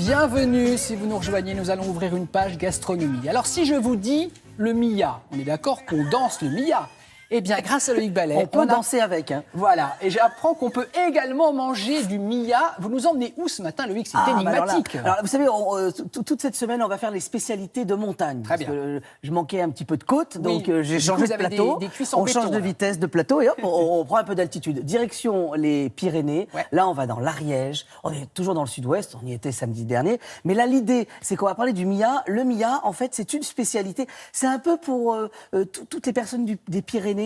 Bienvenue, si vous nous rejoignez, nous allons ouvrir une page gastronomie. Alors si je vous dis le Mia, on est d'accord qu'on danse le Mia? Eh bien, grâce à Loïc Ballet, on peut danser avec. Hein. Voilà, et j'apprends qu'on peut également manger du Mia. Vous nous emmenez où ce matin, Loïc? C'est énigmatique. Alors, vous savez, toute cette semaine, on va faire les spécialités de montagne. Très bien. Parce que je manquais un petit peu de côte, donc j'ai changé de avez plateau. des cuisses en on béton, change de là. vitesse de plateau et hop, on prend un peu d'altitude. Direction les Pyrénées. Ouais. Là, on va dans l'Ariège. On est toujours dans le sud-ouest. On y était samedi dernier. Mais là, l'idée, c'est qu'on va parler du Mia. Le Mia, en fait, c'est une spécialité. C'est un peu pour toutes les personnes des Pyrénées.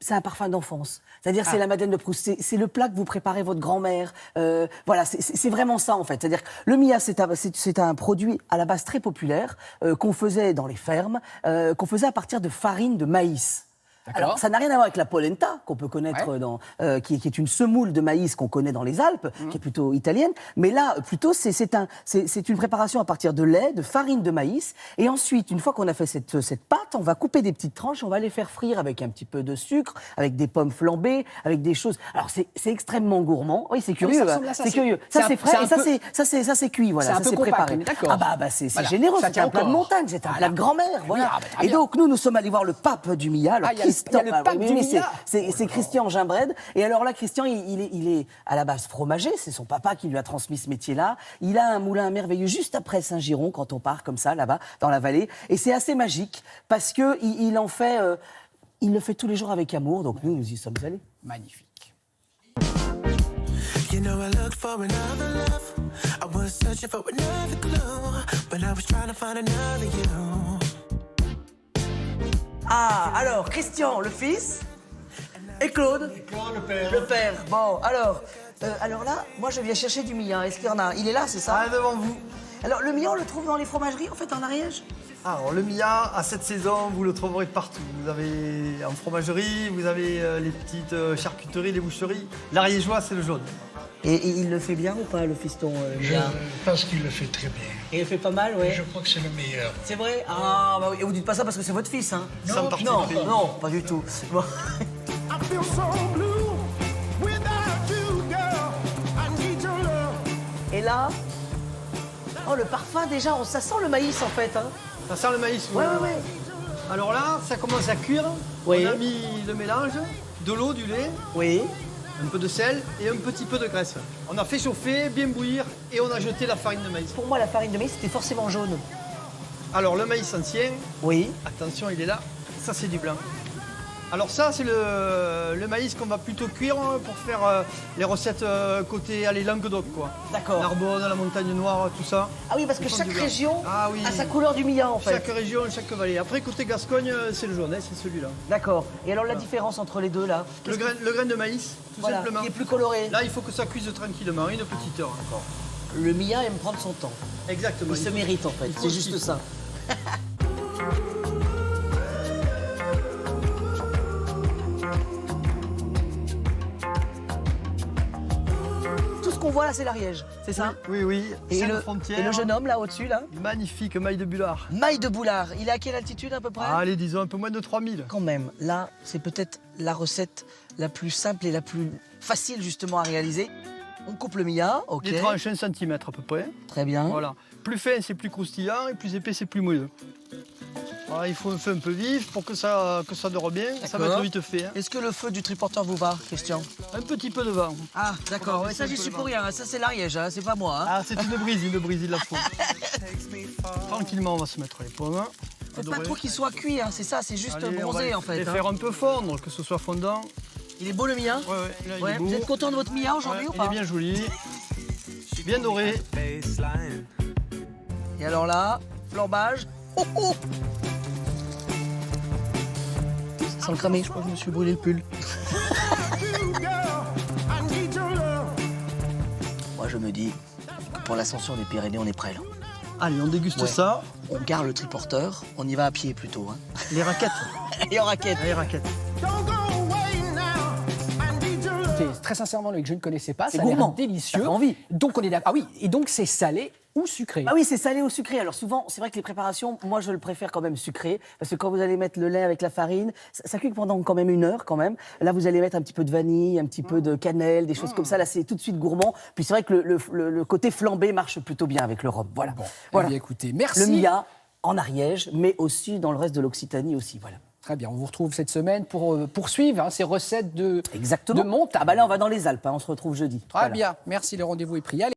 C'est un parfum d'enfance. C'est-à-dire, c'est la Madeleine de Proust. C'est le plat que vous préparez votre grand-mère. Voilà, c'est vraiment ça, en fait. C'est-à-dire, le Mia, c'est un produit à la base très populaire qu'on faisait dans les fermes, qu'on faisait à partir de farine de maïs. Alors, ça n'a rien à voir avec la polenta, qu'on peut connaître, qui est une semoule de maïs qu'on connaît dans les Alpes, qui est plutôt italienne. Mais là, plutôt, c'est une préparation à partir de lait, de farine de maïs. Et ensuite, une fois qu'on a fait cette pâte, on va couper des petites tranches, on va les faire frire avec un petit peu de sucre, avec des pommes flambées, avec des choses. Alors, c'est extrêmement gourmand. Oui, c'est curieux. C'est curieux. Ça, c'est frais. Et ça, c'est cuit. Voilà, ça, c'est préparé. Ah bah, c'est généreux. C'est un plat de montagne. C'est un plat de grand-mère. Voilà. Et donc, nous sommes allés voir le pape du Mia. Alors, c'est Christian Gimbred. Et alors là, Christian, il est à la base fromager. C'est son papa qui lui a transmis ce métier-là. Il a un moulin merveilleux juste après Saint-Giron, quand on part comme ça, là-bas, dans la vallée. Et c'est assez magique parce que il le fait tous les jours avec amour. Donc nous y sommes allés. Magnifique. You know I looked for another love. I was searching for another clue, but I was trying to find another you. Ah, alors, Christian, le fils, et Claude, le père. Bon, alors là, moi, je viens chercher du Mia. Est-ce qu'il y en a? Il est là, c'est ça? Ah, devant vous. Alors, le Mia, on le trouve dans les fromageries, en fait, en Ariège? Alors, le Mia, à cette saison, vous le trouverez partout. Vous avez en fromagerie, vous avez les petites charcuteries, les boucheries. L'ariégeois, c'est le jaune. Et il le fait bien ou pas, le fiston Je pense qu'il le fait très bien. Et il fait pas mal, ouais. Je crois que c'est le meilleur. C'est vrai? Ah, bah oui. Et vous dites pas ça parce que c'est votre fils, hein? Non, pas du tout. Bon. Et là, oh, le parfum, déjà, ça sent le maïs, en fait, hein? Ça sent le maïs, oui. Ouais. Alors là, ça commence à cuire. Oui. On a mis le mélange, de l'eau, du lait. Oui. Un peu de sel et un petit peu de graisse. On a fait chauffer, bien bouillir et on a jeté la farine de maïs. Pour moi, la farine de maïs, c'était forcément jaune. Alors le maïs ancien, Oui. attention, il est là, ça c'est du blanc. Alors ça, c'est le maïs qu'on va plutôt cuire pour faire les recettes côté Languedoc, quoi. D'accord. Narbonne, la montagne noire, tout ça. Ah oui, parce que chaque région oui. a sa couleur du Mia, en fait. Chaque région, chaque vallée. Après, côté Gascogne, c'est le jaune, c'est celui-là. D'accord. Et alors, la différence entre les deux, là? Le grain de maïs, tout simplement. Qui est plus coloré. Là, il faut que ça cuise tranquillement, une petite heure. D'accord. Le Mia aime prendre son temps. Exactement. Il se mérite, en fait. C'est juste ça. Tout ce qu'on voit là, c'est l'Ariège, c'est ça? Oui. Et le jeune homme là au-dessus là? Magnifique maille de Bullard. Maille de Boulard. Il est à quelle altitude à peu près? Allez, disons un peu moins de 3000. Quand même, là, c'est peut-être la recette la plus simple et la plus facile justement à réaliser. On coupe le Mia, ok. Les tranches 1 cm à peu près. Très bien. Voilà. Plus fin, c'est plus croustillant et plus épais, c'est plus moelleux. Voilà, il faut un feu un peu vif pour que ça dore bien. Ça va être vite fait. Hein. Est-ce que le feu du triporteur vous va, Christian? Un petit peu de vent. Ah, d'accord. Ça, j'y suis pour rien. Ça, c'est l'Ariège, hein. C'est pas moi. Hein. Ah, c'est une brise, il la faut. Tranquillement, on va se mettre les pommes. Faut pas trop qu'il soit cuit, hein. C'est ça, c'est juste bronzé en fait. Les faire un peu fondre, que ce soit fondant. Il est beau le Mia? Ouais, là, il est beau. Vous êtes content de votre Mia aujourd'hui ou pas? Il est bien joli. Bien doré. Et alors flambage. Oh oh! Ça sent le cramé, je crois que je me suis brûlé le pull. Moi je me dis que pour l'ascension des Pyrénées, on est prêt là. Allez, on déguste ça. On garde le triporteur, on y va à pied plutôt. Hein. Les raquettes. Et en raquette. Les raquettes. Il écoutez, très sincèrement, Loïc, je ne connaissais pas. C'est Ça a l'air gourmand. délicieux. Ça fait envie. Donc on est d'accord. Ah oui, et donc c'est salé ou sucré. Ah oui, c'est salé ou sucré. Alors souvent, c'est vrai que les préparations, moi je le préfère quand même sucré, parce que quand vous allez mettre le lait avec la farine, ça cuit pendant quand même 1 heure quand même. Là, vous allez mettre un petit peu de vanille, un petit peu de cannelle, des choses comme ça. Là, c'est tout de suite gourmand. Puis c'est vrai que le côté flambé marche plutôt bien avec le rhum. Voilà. Bon, Voilà. eh bien, écoutez, merci. Le Mia en Ariège, mais aussi dans le reste de l'Occitanie aussi. Voilà. Très bien, on vous retrouve cette semaine pour poursuivre ces recettes de Exactement. montagne. Ah bah là, on va dans les Alpes. On se retrouve jeudi. Très bien, merci, le rendez-vous est pris. Allez.